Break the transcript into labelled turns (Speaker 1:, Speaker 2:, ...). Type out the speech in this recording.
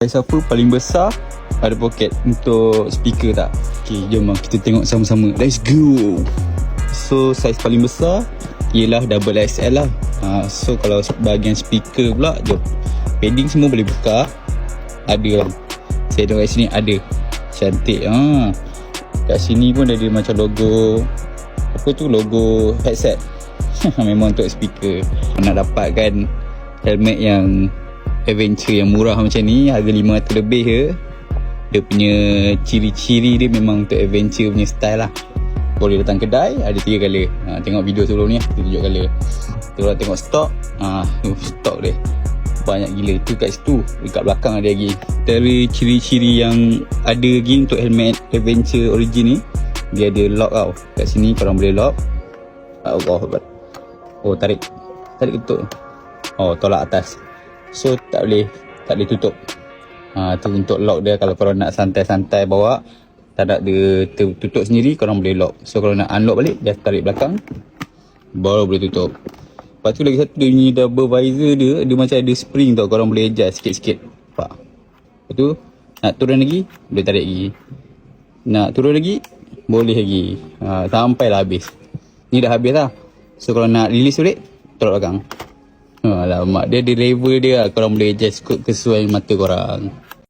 Speaker 1: Saiz apa paling besar ada poket untuk speaker tak? Okay, jom kita tengok sama-sama. Let's go. So saiz paling besar ialah double XL lah. So kalau bahagian speaker pula, jom. Padding semua boleh buka. Ada lah. Saya tengok kat sini ada. Cantik. Kat sini pun ada macam logo, apa tu, logo headset. Memang untuk speaker. Nak dapatkan helmet yang adventure yang murah macam ni, harga 500 lebih ke, dia punya ciri-ciri dia memang untuk adventure punya style lah. Boleh datang kedai, ada 3 colour. Tengok video sebelum ni kita tunjuk colour. Kita tengok stok. Stok dia banyak gila. Tu kat situ, dekat belakang ada lagi. Dari ciri-ciri yang ada lagi untuk helmet adventure origin ni, dia ada lock tau. Kat sini korang boleh lock. Allah Akbar. Oh, tarik betul. Oh, tolak atas. So tak boleh tutup. Tu untuk lock dia. Kalau korang nak santai-santai bawa, tak ada dia tertutup sendiri, korang boleh lock. So kalau nak unlock balik, dia tarik belakang, baru boleh tutup. Lepas tu lagi satu, dia punya double visor dia macam ada spring tau, korang boleh adjust sikit-sikit. Nampak? Lepas tu nak turun lagi, boleh tarik lagi. Nak turun lagi, boleh lagi. Sampailah habis. Ni dah habis lah. So kalau nak release balik, tolak belakang. Alamak, dia ada level dia lah. Korang boleh adjust kesesuaian mata korang.